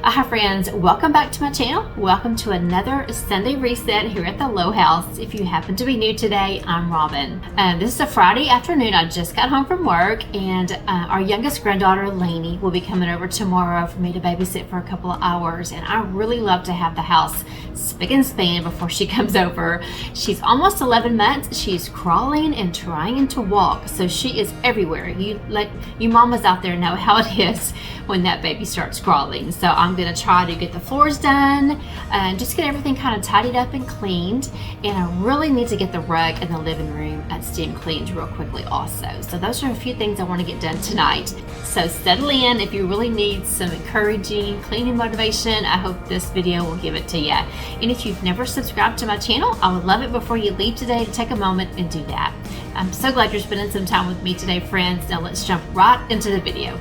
Hi friends, welcome back to my channel. Welcome to another Sunday reset here at the Lowe house. If you happen to be new today, I'm Robin. This is a Friday afternoon. I just got home from work, and our youngest granddaughter, Lainey, will be coming over tomorrow for me to babysit for a couple of hours. And I really love to have the house spick and span before she comes over. She's almost 11 months. She's crawling and trying to walk, so she is everywhere. You mamas out there know how it is when that baby starts crawling. So I'm gonna try to get the floors done and just get everything kind of tidied up and cleaned. And I really need to get the rug in the living room steam cleaned real quickly also. So those are a few things I want to get done tonight. So settle in. If you really need some encouraging cleaning motivation, I hope this video will give it to you. And if you've never subscribed to my channel, I would love it before you leave today to take a moment and do that. I'm so glad you're spending some time with me today, friends. Now let's jump right into the video.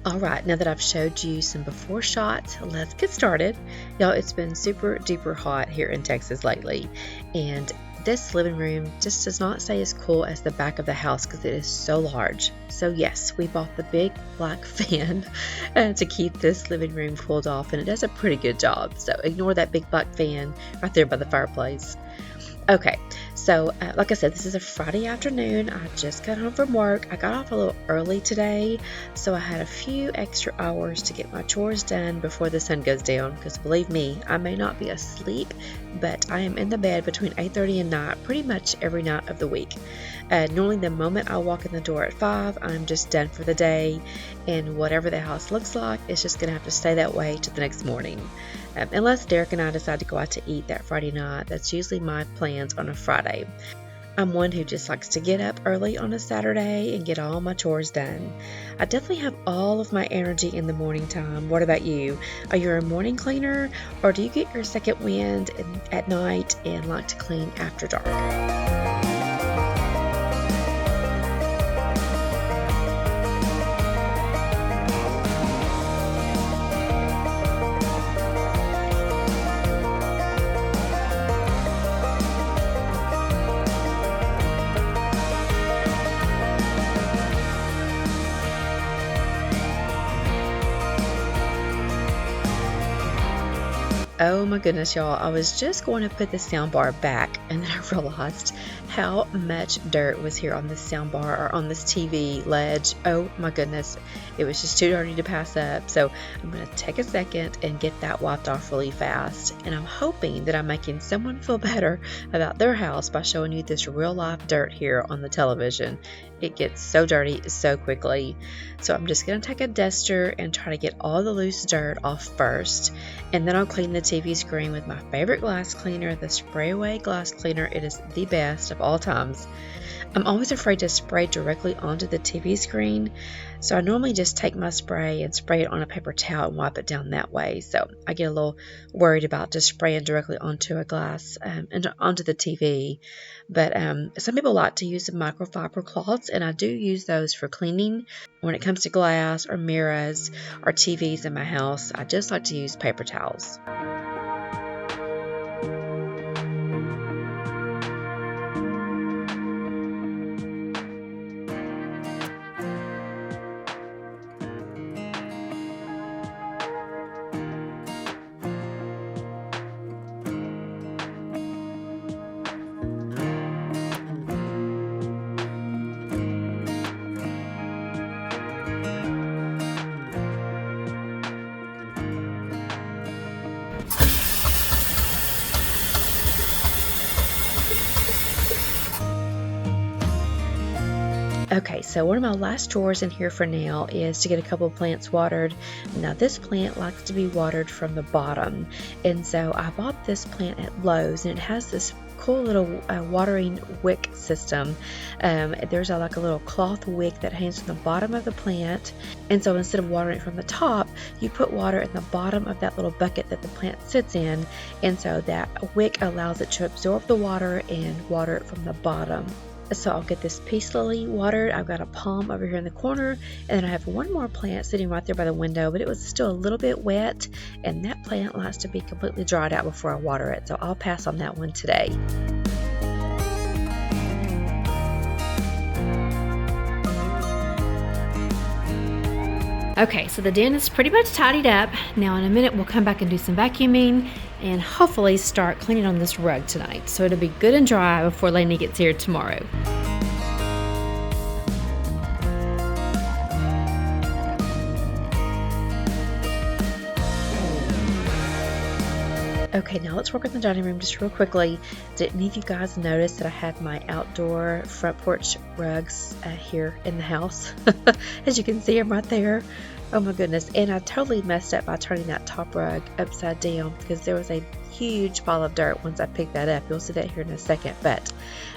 Alright, now that I've showed you some before shots, let's get started. Y'all, it's been super duper hot here in Texas lately, and this living room just does not stay as cool as the back of the house because it is so large. So yes, we bought the big black fan to keep this living room cooled off, and it does a pretty good job. So ignore that big black fan right there by the fireplace. Okay, so like I said, this is a Friday afternoon. I just got home from work. I got off a little early today, so I had a few extra hours to get my chores done before the sun goes down, because believe me, I may not be asleep, but I am in the bed between 8:30 and 9 pretty much every night of the week. Normally the moment I walk in the door at 5, I'm just done for the day, and whatever the house looks like, it's just going to have to stay that way till the next morning. Unless Derek and I decide to go out to eat that Friday night. That's usually my plans on a Friday. I'm one who just likes to get up early on a Saturday and get all my chores done. I definitely have all of my energy in the morning time. What about you? Are you a morning cleaner, or do you get your second wind at night and like to clean after dark? Oh my goodness, y'all, I was just going to put the sound bar back, and then I realized how much dirt was here on this sound bar, or on this TV ledge. Oh my goodness, it was just too dirty to pass up. So I'm going to take a second and get that wiped off really fast, and I'm hoping that I'm making someone feel better about their house by showing you this real life dirt here on the television. It gets so dirty so quickly. So I'm just going to take a duster and try to get all the loose dirt off first, and then I'll clean the TV screen with my favorite glass cleaner, the spray away glass cleaner. It is the best of all times. I'm always afraid to spray directly onto the TV screen, so I normally just take my spray and spray it on a paper towel and wipe it down that way. So I get a little worried about just spraying directly onto a glass and onto the TV. But some people like to use the microfiber cloths, and I do use those for cleaning. When it comes to glass or mirrors or TVs in my house, I just like to use paper towels. Okay, so one of my last chores in here for now is to get a couple of plants watered. Now this plant likes to be watered from the bottom, and so I bought this plant at Lowe's, and it has this cool little watering wick system. There's like a little cloth wick that hangs from the bottom of the plant, and so instead of watering it from the top, you put water in the bottom of that little bucket that the plant sits in, and so that wick allows it to absorb the water and water it from the bottom. So I'll get this peace lily watered. I've got a palm over here in the corner, and then I have one more plant sitting right there by the window, but it was still a little bit wet, and that plant likes to be completely dried out before I water it, so I'll pass on that one today. Okay, so the den is pretty much tidied up. Now in a minute we'll come back and do some vacuuming and hopefully start cleaning on this rug tonight. So it'll be good and dry before Lainey gets here tomorrow. Okay, now let's work on the dining room just real quickly. Did any of you guys notice that I had my outdoor front porch rugs here in the house? As you can see, I'm right there. Oh my goodness. And I totally messed up by turning that top rug upside down because there was a huge pile of dirt once I picked that up. You'll see that here in a second. But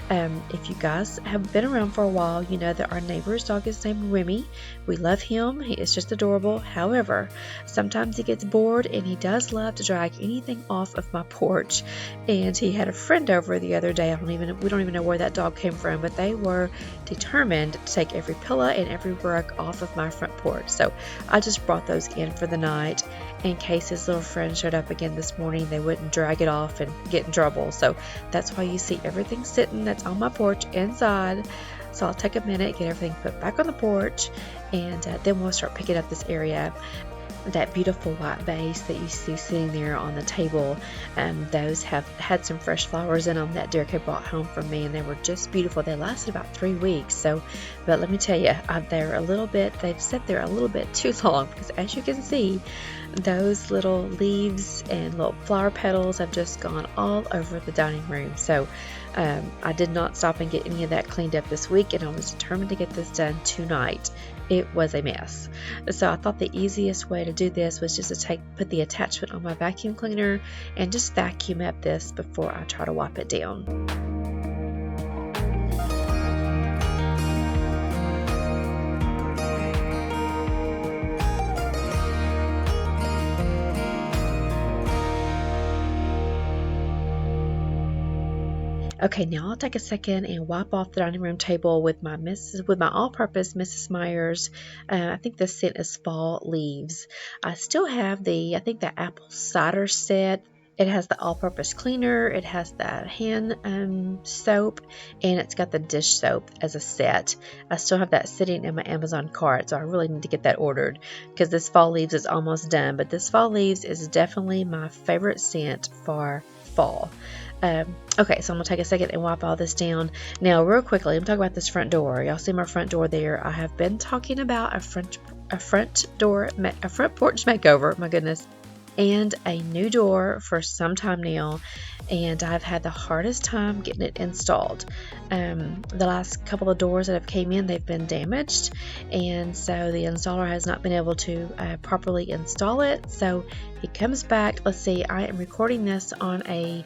if you guys have been around for a while, you know that our neighbor's dog is named Remy. We love him. He is just adorable. However, sometimes he gets bored and he does love to drag anything off of my porch. And he had a friend over the other day. We don't even know where that dog came from, but they were determined to take every pillow and every rug off of my front porch. So I just brought those in for the night in case his little friend showed up again this morning. They wouldn't drag it off and get in trouble. So that's why you see everything sitting that's on my porch inside. So I'll take a minute, get everything put back on the porch, and then we'll start picking up this area. That beautiful white vase that you see sitting there on the table, those have had some fresh flowers in them that Derek had brought home from me, and they were just beautiful. They lasted about 3 weeks. So, but let me tell you, they've sat there a little bit too long because, as you can see, those little leaves and little flower petals have just gone all over the dining room. So I did not stop and get any of that cleaned up this week, and I was determined to get this done tonight. It was a mess. So I thought the easiest way to do this was just to put the attachment on my vacuum cleaner and just vacuum up this before I try to wipe it down. Okay, now I'll take a second and wipe off the dining room table with my all-purpose Mrs. Meyer's. I think the scent is Fall Leaves. I still have the apple cider set. It has the all-purpose cleaner, it has the hand soap, and it's got the dish soap as a set. I still have that sitting in my Amazon cart, so I really need to get that ordered because this Fall Leaves is almost done. But this Fall Leaves is definitely my favorite scent for fall. Okay, so I'm going to take a second and wipe all this down. Now, real quickly, I'm talking about this front door. Y'all see my front door there. I have been talking about a front porch makeover, my goodness, and a new door for some time now, and I've had the hardest time getting it installed. The last couple of doors that have came in, they've been damaged, and so the installer has not been able to properly install it. So he comes back. Let's see, I am recording this on a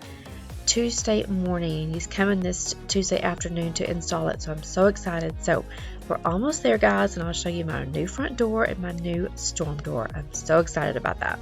Tuesday morning. He's coming this Tuesday afternoon to install it, so I'm so excited. So we're almost there, guys, and I'll show you my new front door and my new storm door. I'm so excited about that.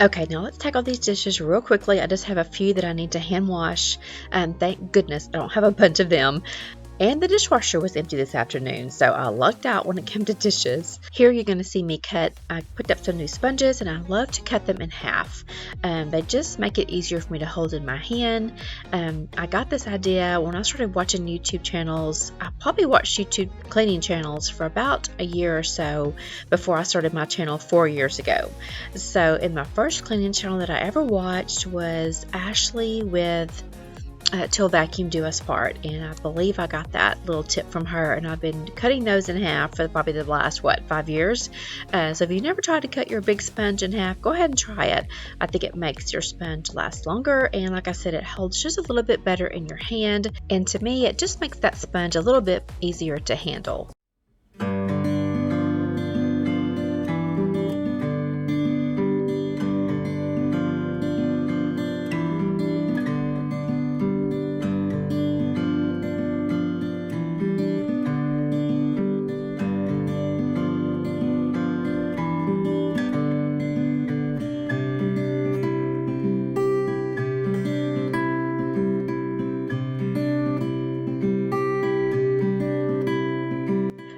Okay, now let's take all these dishes real quickly. I just have a few that I need to hand wash, and thank goodness I don't have a bunch of them. And the dishwasher was empty this afternoon, so I lucked out when it came to dishes. Here you're going to see me cut. I picked up some new sponges, and I love to cut them in half. They just make it easier for me to hold in my hand. I got this idea when I started watching YouTube channels. I probably watched YouTube cleaning channels for about a year or so before I started my channel 4 years ago. So in my first cleaning channel that I ever watched was Ashley with till vacuum do us part, and I believe I got that little tip from her, and I've been cutting those in half for probably the last 5 years. So if you never tried to cut your big sponge in half, go ahead and try it. I think it makes your sponge last longer, and like I said, it holds just a little bit better in your hand, and to me it just makes that sponge a little bit easier to handle.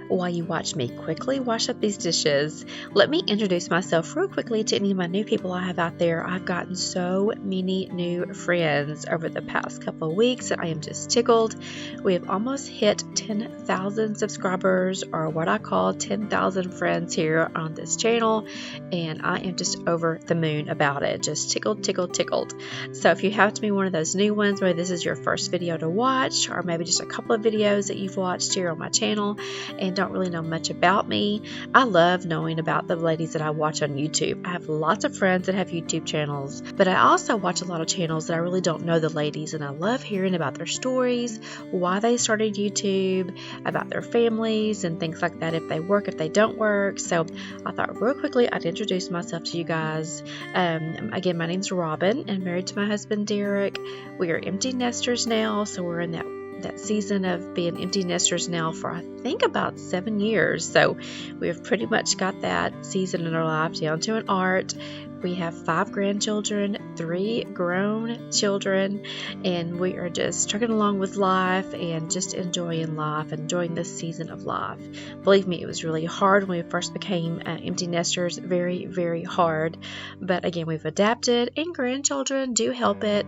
While you watch me quickly wash up these dishes, let me introduce myself real quickly to any of my new people I have out there. I've gotten so many new friends over the past couple of weeks, and I am just tickled. We have almost hit 10,000 subscribers, or what I call 10,000 friends here on this channel, and I am just over the moon about it. Just tickled. So if you happen to be one of those new ones, maybe this is your first video to watch, or maybe just a couple of videos that you've watched here on my channel and don't really know much about me, I love knowing about the ladies that I watch on YouTube. I have lots of friends that have YouTube channels, but I also watch a lot of channels that I really don't know the ladies, and I love hearing about their stories, why they started YouTube, about their families and things like that, if they work, if they don't work. So I thought real quickly I'd introduce myself to you guys. Again, my name's Robin and married to my husband Derek. We are empty nesters now, so we're in that season of being empty nesters now for I think about 7 years. So we have pretty much got that season in our life down to an art. We have 5 grandchildren, 3 grown children, and we are just trucking along with life and just enjoying life, enjoying this season of life. Believe me, it was really hard when we first became empty nesters, very, very hard. But again, we've adapted, and grandchildren do help it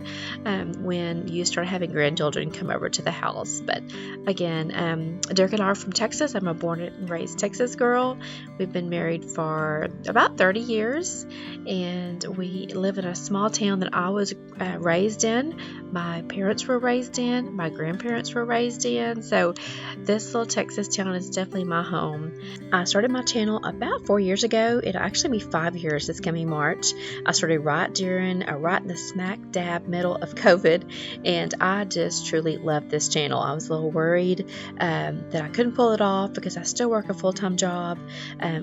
when you start having grandchildren come over to the house. But again, Derek and I are from Texas. I'm a born and raised Texas girl. We've been married for about 30 years, and we live in a small town that I was raised in. My parents were raised in, my grandparents were raised in, so this little Texas town is definitely my home. I started my channel about 4 years ago. It'll actually be 5 years this coming March. I started right in the smack dab middle of COVID, and I just truly love this channel. I was a little worried that I couldn't pull it off because I still work a full-time job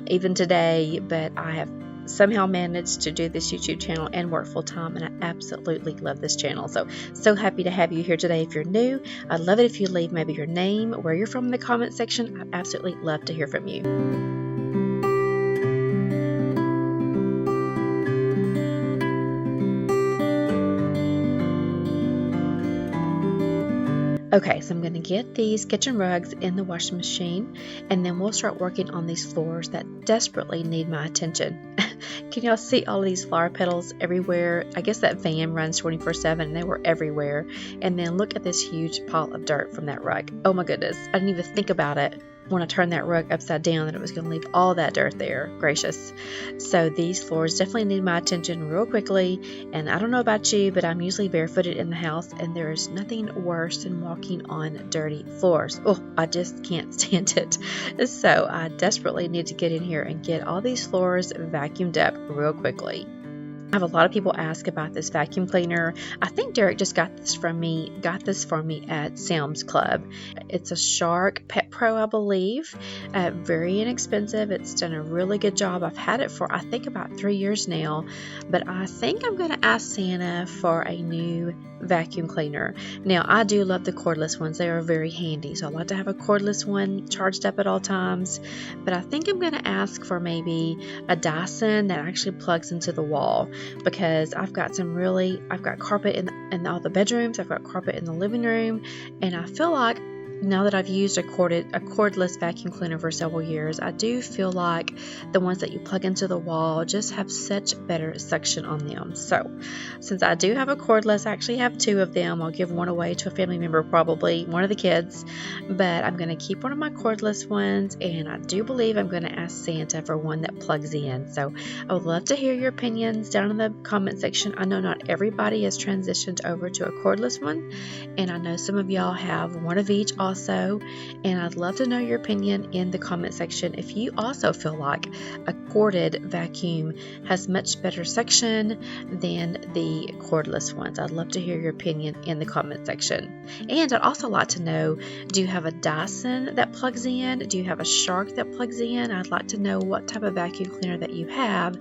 even today, but I have somehow managed to do this YouTube channel and work full-time, and I absolutely love this channel. So happy to have you here today. If you're new, I'd love it if you leave maybe your name, where you're from in the comment section. I'd absolutely love to hear from you. Okay, so I'm going to get these kitchen rugs in the washing machine, and then we'll start working on these floors that desperately need my attention. Can y'all see all of these flower petals everywhere? I guess that van runs 24/7, and they were everywhere. And then look at this huge pile of dirt from that rug. Oh my goodness, I didn't even think about it when I turned that rug upside down that it was going to leave all that dirt there. Gracious. So these floors definitely need my attention real quickly, and I don't know about you, but I'm usually barefooted in the house, and there is nothing worse than walking on dirty floors. Oh, I just can't stand it. So I desperately need to get in here and get all these floors vacuumed up real quickly. I have a lot of people ask about this vacuum cleaner. I think Derek just got this for me at Sam's Club. It's a Shark Pet Pro, I believe. Very inexpensive. It's done a really good job. I've had it for I think about 3 years now, but I think I'm going to ask Santa for a new vacuum cleaner. Now, I do love the cordless ones. They are very handy, so I like to have a cordless one charged up at all times, but I think I'm going to ask for maybe a Dyson that actually plugs into the wall, because I've got carpet in all the bedrooms, I've got carpet in the living room, and I feel like now that I've used a cordless vacuum cleaner for several years, I do feel like the ones that you plug into the wall just have such better suction on them. So since I do have a cordless, I actually have 2 of them. I'll give one away to a family member, probably one of the kids, but I'm going to keep one of my cordless ones, and I do believe I'm going to ask Santa for one that plugs in. So I would love to hear your opinions down in the comment section. I know not everybody has transitioned over to a cordless one, and I know some of y'all have one of each also, and I'd love to know your opinion in the comment section if you also feel like a corded vacuum has much better suction than the cordless ones. I'd love to hear your opinion in the comment section. And I'd also like to know, do you have a Dyson that plugs in? Do you have a Shark that plugs in? I'd like to know what type of vacuum cleaner that you have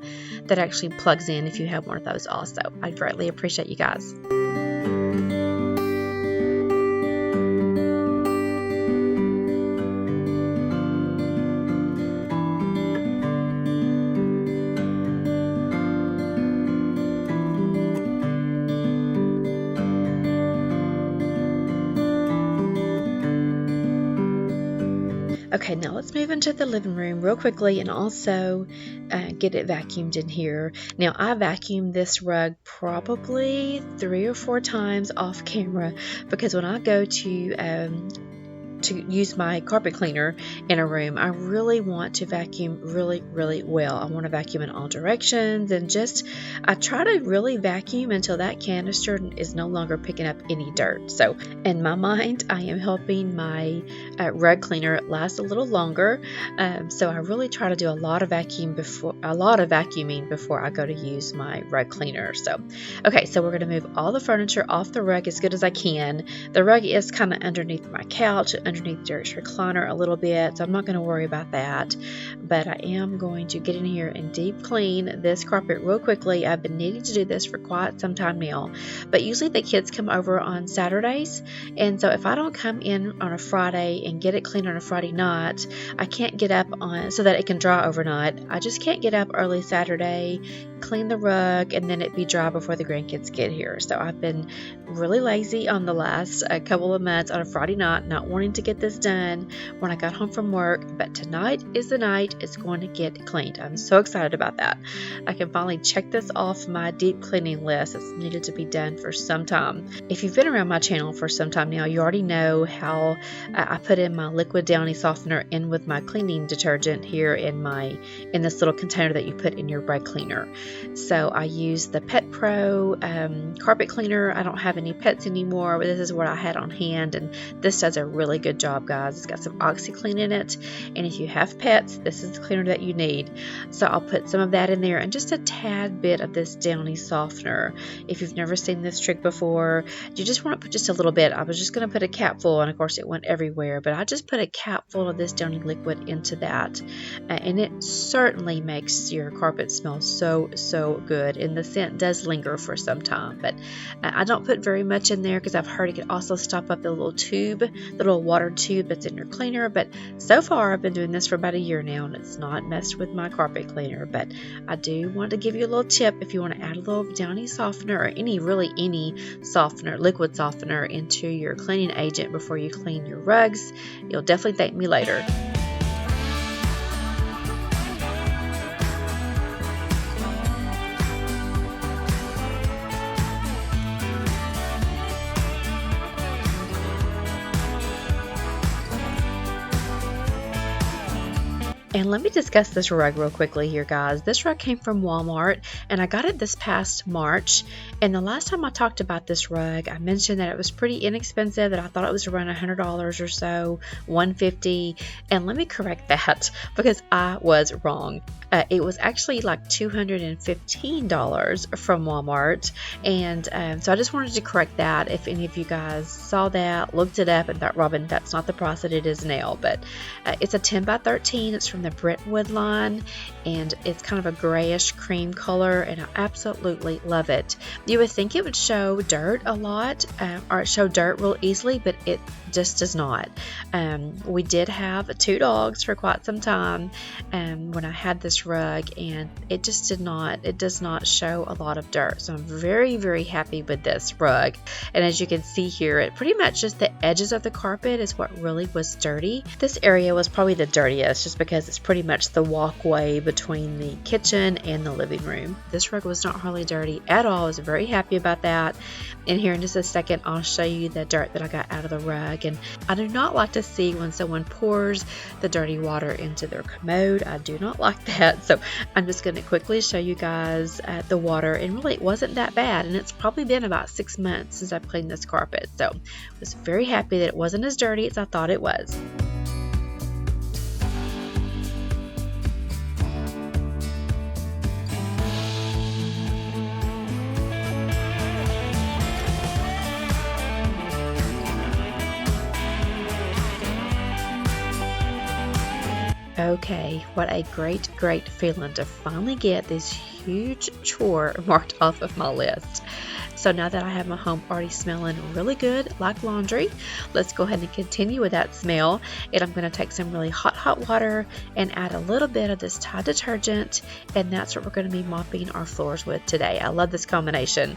that actually plugs in if you have one of those also. I greatly appreciate you guys. Okay, now let's move into the living room real quickly and also get it vacuumed in here. Now, I vacuumed this rug probably 3 or 4 times off camera because when I go to use my carpet cleaner in a room, I really want to vacuum really well. I want to vacuum in all directions, and I try to really vacuum until that canister is no longer picking up any dirt. So in my mind, I am helping my rug cleaner last a little longer. So I really try to do a lot of vacuuming before I go to use my rug cleaner. So okay, so we're going to move all the furniture off the rug as good as I can. The rug is kind of underneath my couch, underneath Derek's recliner a little bit, so I'm not going to worry about that, but I am going to get in here and deep clean this carpet real quickly. I've been needing to do this for quite some time now, but usually the kids come over on Saturdays, and so if I don't come in on a Friday and get it cleaned on a Friday night, I can't get up on so that it can dry overnight. I just can't get up early Saturday, clean the rug, and then it be dry before the grandkids get here. So I've been really lazy on the last couple of months on a Friday night, not wanting to get this done when I got home from work, but tonight is the night it's going to get cleaned. I'm so excited about that. I can finally check this off my deep cleaning list. It's needed to be done for some time. If you've been around my channel for some time now, you already know how I put in my liquid downy softener in with my cleaning detergent here in this little container that you put in your rug cleaner. So I use the Pet Pro carpet cleaner. I don't have any pets anymore, but this is what I had on hand, and this does a really good job, guys. It's got some OxyClean in it, and if you have pets, this is the cleaner that you need. So I'll put some of that in there and just a tad bit of this downy softener. If you've never seen this trick before, you just want to put just a little bit. I was just going to put a capful, and of course it went everywhere, but I just put a capful of this downy liquid into that, and it certainly makes your carpet smell so good, and the scent does linger for some time. But I don't put very much in there because I've heard it can also stop up the little tube, the little water tube that's in your cleaner. But so far I've been doing this for about a year now, and it's not messed with my carpet cleaner. But I do want to give you a little tip if you want to add a little downy softener or any softener, liquid softener into your cleaning agent before you clean your rugs. You'll definitely thank me later. And let me discuss this rug real quickly here, guys. This rug came from Walmart, and I got it this past March. And the last time I talked about this rug, I mentioned that it was pretty inexpensive, that I thought it was around $100 or so, $150. And let me correct that because I was wrong. It was actually like $215 from Walmart. And so I just wanted to correct that. If any of you guys saw that, looked it up, and thought, Robin, that's not the price that it is now. But it's a 10 by 13. It's from the Brentwood line, and it's kind of a grayish cream color, and I absolutely love it. You would think it would show dirt a lot, or it show dirt real easily, but it just does not. We did have 2 dogs for quite some time when I had this this rug, and it does not show a lot of dirt. So I'm very, very happy with this rug. And as you can see here, it pretty much just the edges of the carpet is what really was dirty. This area was probably the dirtiest just because it's pretty much the walkway between the kitchen and the living room. This rug was not hardly dirty at all. I was very happy about that. And here in just a second, I'll show you the dirt that I got out of the rug. And I do not like to see when someone pours the dirty water into their commode. I do not like that. So I'm just going to quickly show you guys the water. And really, it wasn't that bad. And it's probably been about 6 months since I've cleaned this carpet. So I was very happy that it wasn't as dirty as I thought it was. Okay, what a great feeling to finally get this huge chore marked off of my list. So now that I have my home already smelling really good like laundry, let's go ahead and continue with that smell. And I'm going to take some really hot water and add a little bit of this Tide detergent, and that's what we're going to be mopping our floors with today. I love this combination.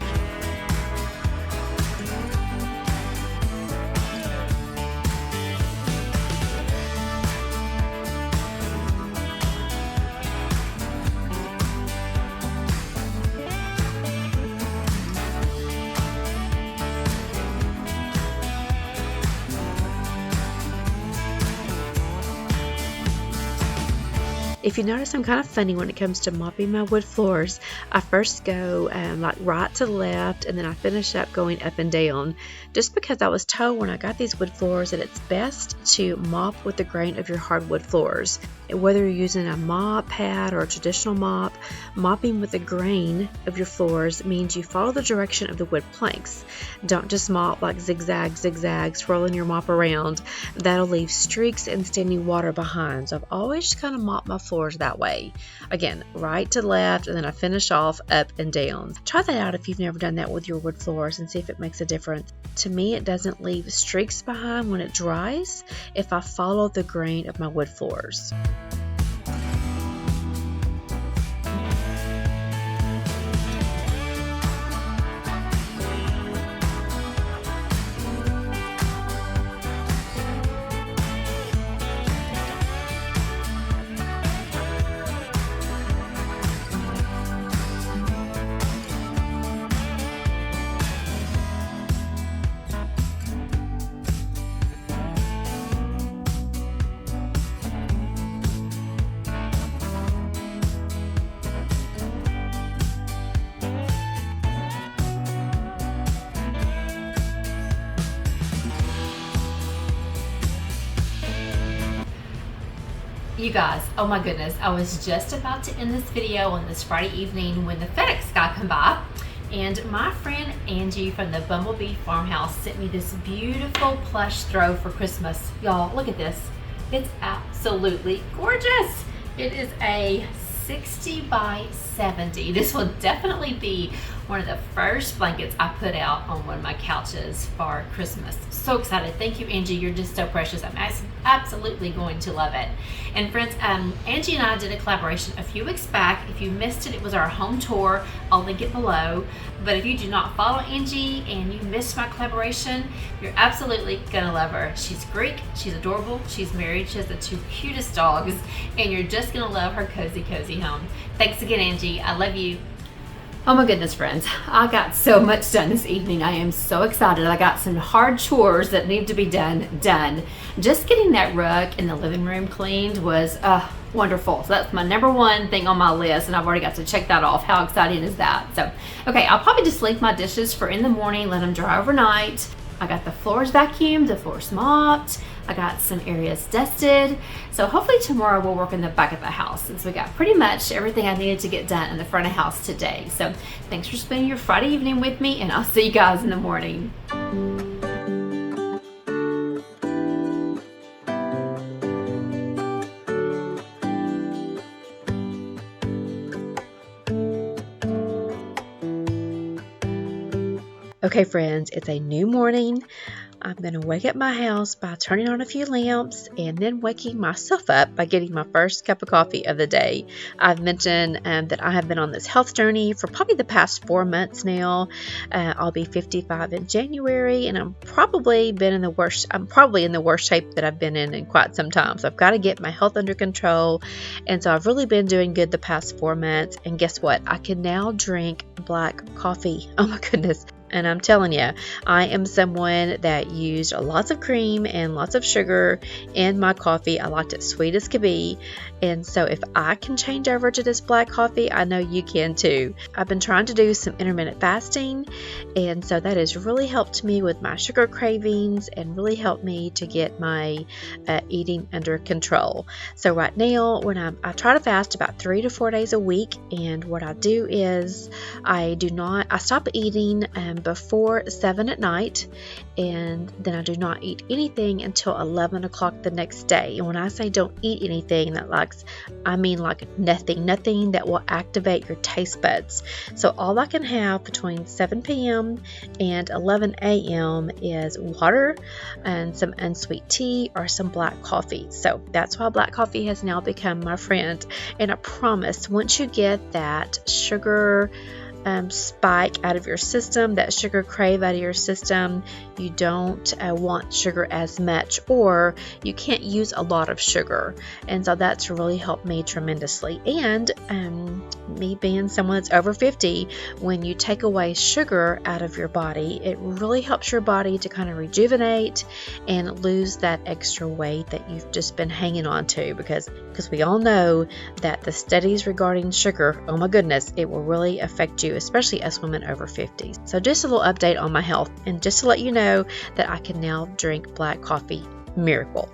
If you notice, I'm kind of funny when it comes to mopping my wood floors. I first go like right to the left, and then I finish up going up and down, just because I was told when I got these wood floors that it's best to mop with the grain of your hardwood floors. Whether you're using a mop pad or a traditional mop, mopping with the grain of your floors means you follow the direction of the wood planks. Don't just mop like zigzag, swirling your mop around. That'll leave streaks and standing water behind. So I've always just kind of mopped my floors that way. Again, right to left, and then I finish off up and down. Try that out if you've never done that with your wood floors and see if it makes a difference. To me, it doesn't leave streaks behind when it dries if I follow the grain of my wood floors. You guys, oh my goodness, I was just about to end this video on this Friday evening when the FedEx guy come by, and my friend Angie from the Bumblebee Farmhouse sent me this beautiful plush throw for Christmas. Y'all, look at this. It's absolutely gorgeous. It is a 60 by 70. This will definitely be one of the first blankets I put out on one of my couches for Christmas. So excited. Thank you, Angie. You're just so precious. I'm absolutely going to love it. And friends, Angie and I did a collaboration a few weeks back. If you missed it, it was our home tour. I'll link it below. But if you do not follow Angie and you missed my collaboration, you're absolutely gonna love her. She's Greek, she's adorable, she's married, she has the 2 cutest dogs, and you're just gonna love her cozy home. Thanks again, Angie. I love you. Oh my goodness, friends, I got so much done this evening. I am so excited. I got some hard chores that need to be done. Just getting that rug in the living room cleaned was wonderful. So that's my #1 thing on my list, and I've already got to check that off. How exciting is that? So, okay, I'll probably just leave my dishes for in the morning, let them dry overnight. I got the floors vacuumed, the floors mopped. I got some areas dusted. So hopefully tomorrow we'll work in the back of the house, since we got pretty much everything I needed to get done in the front of the house today. So thanks for spending your Friday evening with me, and I'll see you guys in the morning. Okay, friends, it's a new morning. I'm going to wake up my house by turning on a few lamps and then waking myself up by getting my first cup of coffee of the day. I've mentioned that I have been on this health journey for probably the past 4 months now. I'll be 55 in January, and I'm probably in the worst shape that I've been in quite some time. So I've got to get my health under control. And so I've really been doing good the past 4 months. And guess what? I can now drink black coffee. Oh my goodness. And I'm telling you, I am someone that used lots of cream and lots of sugar in my coffee. I liked it sweet as could be. And so if I can change over to this black coffee, I know you can too. I've been trying to do some intermittent fasting, and so that has really helped me with my sugar cravings and really helped me to get my eating under control. So right now, when I try to fast about 3 to 4 days a week, and what I do is I stop eating before 7 at night, and then I do not eat anything until 11 o'clock the next day. And when I say don't eat anything, I mean nothing that will activate your taste buds. So all I can have between 7 p.m. and 11 a.m. is water and some unsweet tea or some black coffee. So that's why black coffee has now become my friend. And I promise, once you get that sugar spike out of your system, that sugar crave out of your system, you don't want sugar as much, or you can't use a lot of sugar. And so that's really helped me tremendously. And me being someone that's over 50, when you take away sugar out of your body, it really helps your body to kind of rejuvenate and lose that extra weight that you've just been hanging on to, because we all know that the studies regarding sugar, oh my goodness, it will really affect you, especially us women over 50. So just a little update on my health, and just to let you know that I can now drink black coffee. Miracle.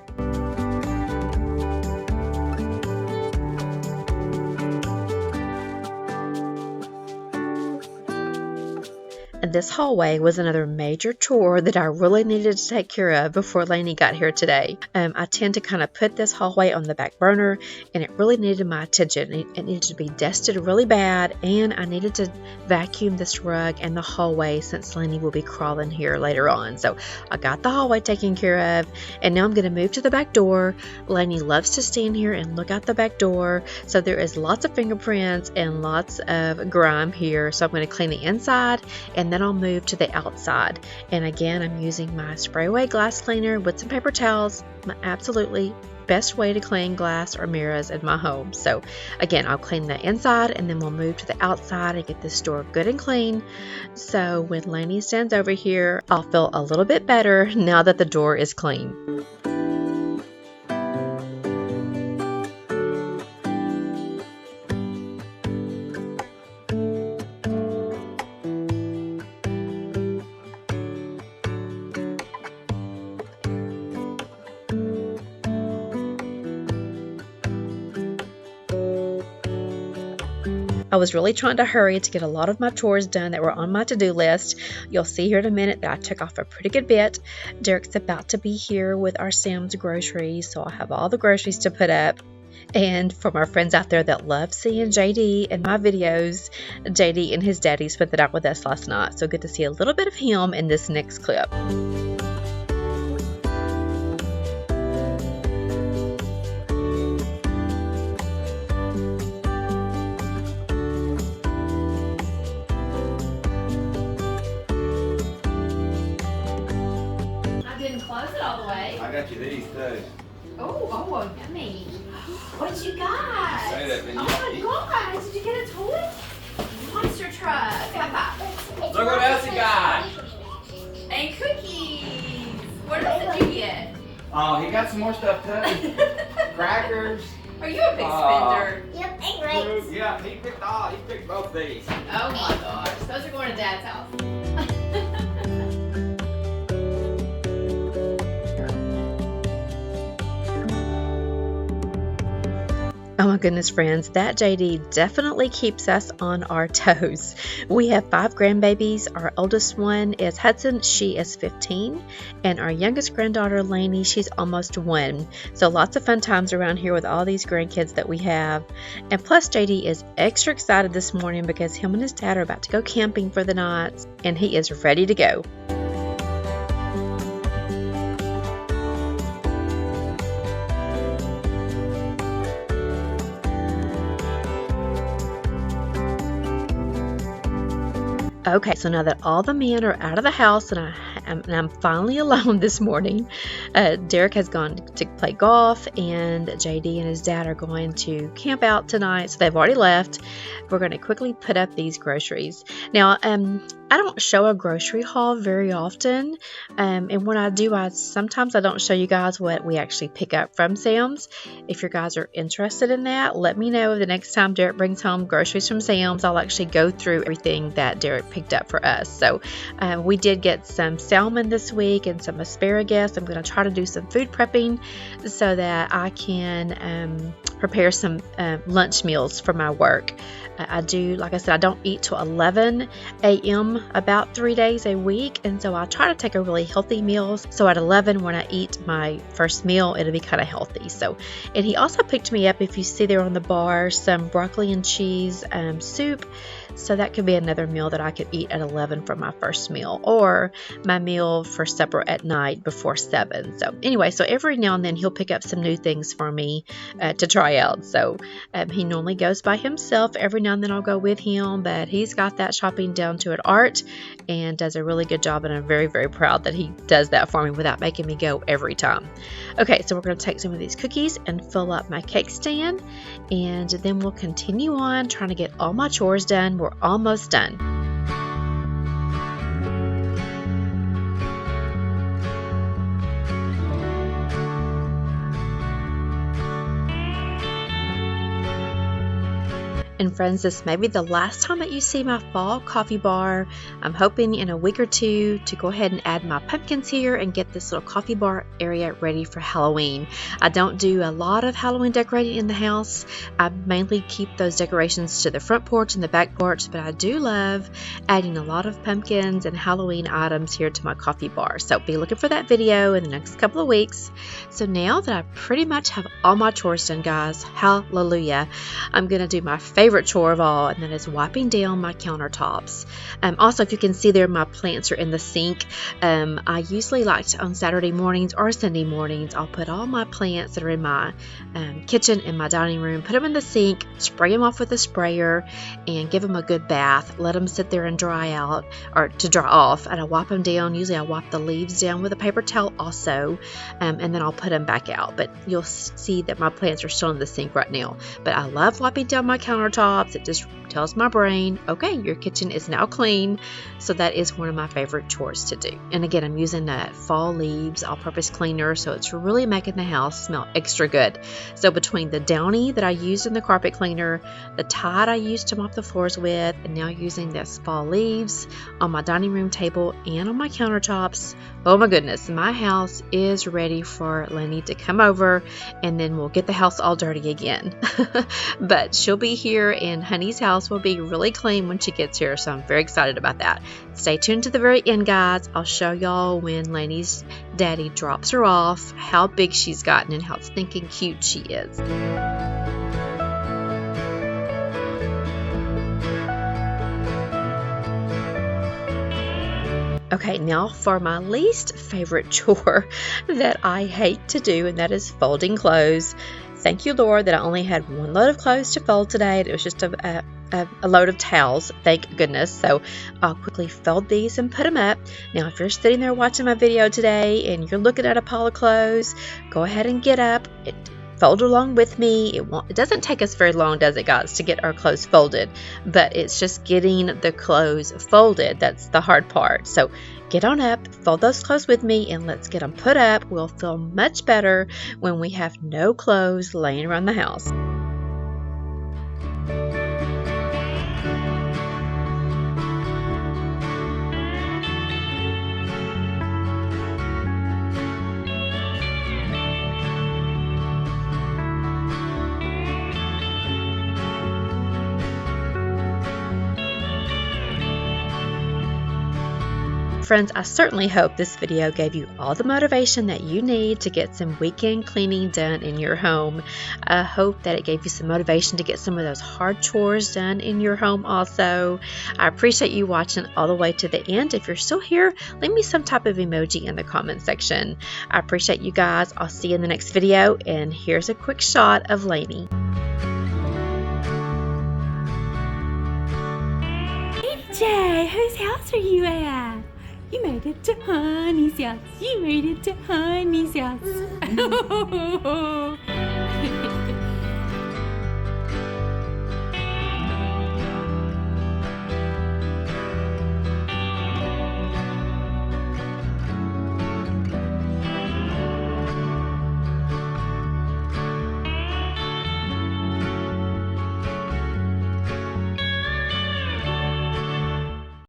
And this hallway was another major chore that I really needed to take care of before Lainey got here today. I tend to kind of put this hallway on the back burner, and it really needed my attention. It needed to be dusted really bad, and I needed to vacuum this rug and the hallway since Lainey will be crawling here later on. So I got the hallway taken care of, and now I'm going to move to the back door. Lainey loves to stand here and look out the back door, so there is lots of fingerprints and lots of grime here. So I'm going to clean the inside, and then I'll move to the outside. And again, I'm using my spray away glass cleaner with some paper towels, my absolutely best way to clean glass or mirrors in my home. So again, I'll clean the inside, and then we'll move to the outside and get this door good and clean. So when Lainey stands over here, I'll feel a little bit better now that the door is clean. I was really trying to hurry to get a lot of my chores done that were on my to-do list. You'll see here in a minute that I took off a pretty good bit. Derek's about to be here with our Sam's groceries, so I'll have all the groceries to put up. And for my friends out there that love seeing JD in my videos, JD and his daddy spent it out with us last night, so good to see a little bit of him in this next clip. I got you these too. Oh, yummy. What you got? Say that, then oh my gosh, did you get a toy? Monster truck. High five. Look what else you got. And cookies. What else did you get? Oh, he got some more stuff too. Crackers. Are you a big spender? Yep, and grapes. Yeah, he picked both these. Oh my gosh, those are going to Dad's house. Oh my goodness, friends, that JD definitely keeps us on our toes. We have 5 grandbabies. Our oldest one is Hudson. She is 15. And our youngest granddaughter, Lainey, she's almost 1. So lots of fun times around here with all these grandkids that we have. And plus, JD is extra excited this morning because him and his dad are about to go camping for the night. And he is ready to go. Okay, so now that all the men are out of the house and I'm finally alone this morning, Derek has gone to play golf, and JD and his dad are going to camp out tonight, so they've already left. We're going to quickly put up these groceries. Now, I don't show a grocery haul very often, and when I do, sometimes I don't show you guys what we actually pick up from Sam's. If you guys are interested in that, let me know. The next time Derek brings home groceries from Sam's, I'll actually go through everything that Derek picked up for us. So we did get some salmon this week and some asparagus. I'm going to try to do some food prepping so that I can prepare some lunch meals for my work. I do, like I said, I don't eat till 11 a.m. about 3 days a week, and so I try to take a really healthy meal. So at 11, when I eat my first meal, it'll be kind of healthy. So, and he also picked me up, if you see there on the bar, some broccoli and cheese soup. So that could be another meal that I could eat at 11 for my first meal, or my meal for supper at night before 7. So anyway, so every now and then he'll pick up some new things for me to try out. So he normally goes by himself. Every now and then I'll go with him, but he's got that shopping down to an art and does a really good job, and I'm very, very proud that he does that for me without making me go every time. Okay, so we're going to take some of these cookies and fill up my cake stand, and then we'll continue on trying to get all my chores done. We're almost done. And friends, this may be the last time that you see my fall coffee bar. I'm hoping in a week or two to go ahead and add my pumpkins here and get this little coffee bar area ready for Halloween. I don't do a lot of Halloween decorating in the house. I mainly keep those decorations to the front porch and the back porch, but I do love adding a lot of pumpkins and Halloween items here to my coffee bar. So be looking for that video in the next couple of weeks. So now that I pretty much have all my chores done, guys, hallelujah, I'm going to do my favorite chore of all, and that is wiping down my countertops. Also, if you can see there, my plants are in the sink. I usually like to, on Saturday mornings or Sunday mornings, I'll put all my plants that are in my kitchen and my dining room, put them in the sink, spray them off with a sprayer, and give them a good bath. Let them sit there and dry out, or to dry off, and I wipe them down. Usually I wipe the leaves down with a paper towel also, and then I'll put them back out. But you'll see that my plants are still in the sink right now. But I love wiping down my countertops. It just tells my brain, okay, your kitchen is now clean. So that is one of my favorite chores to do. And again, I'm using that fall leaves all-purpose cleaner, so it's really making the house smell extra good. So between the Downy that I used in the carpet cleaner, the Tide I used to mop the floors with, and now using this fall leaves on my dining room table and on my countertops, oh my goodness, my house is ready for Lenny to come over, and then we'll get the house all dirty again. But she'll be here, and Honey's house will be really clean when she gets here, so I'm very excited about that. Stay tuned to the very end, guys. I'll show y'all when Lenny's daddy drops her off, how big she's gotten and how stinking cute she is. Okay, now for my least favorite chore that I hate to do, and that is folding clothes. Thank you, Lord, that I only had one load of clothes to fold today. It was just a load of towels, thank goodness. So I'll quickly fold these and put them up. Now, if you're sitting there watching my video today and you're looking at a pile of clothes, go ahead and get up. Fold along with me. It doesn't take us very long, does it, guys, to get our clothes folded, but it's just getting the clothes folded that's the hard part. So get on up, fold those clothes with me, and let's get them put up. We'll feel much better when we have no clothes laying around the house. Friends, I certainly hope this video gave you all the motivation that you need to get some weekend cleaning done in your home. I hope that it gave you some motivation to get some of those hard chores done in your home also. I appreciate you watching all the way to the end. If you're still here, leave me some type of emoji in the comment section. I appreciate you guys. I'll see you in the next video, and here's a quick shot of Lainey. Hey Jay, whose house are you at? You made it to Honey's house. You made it to Honey's house.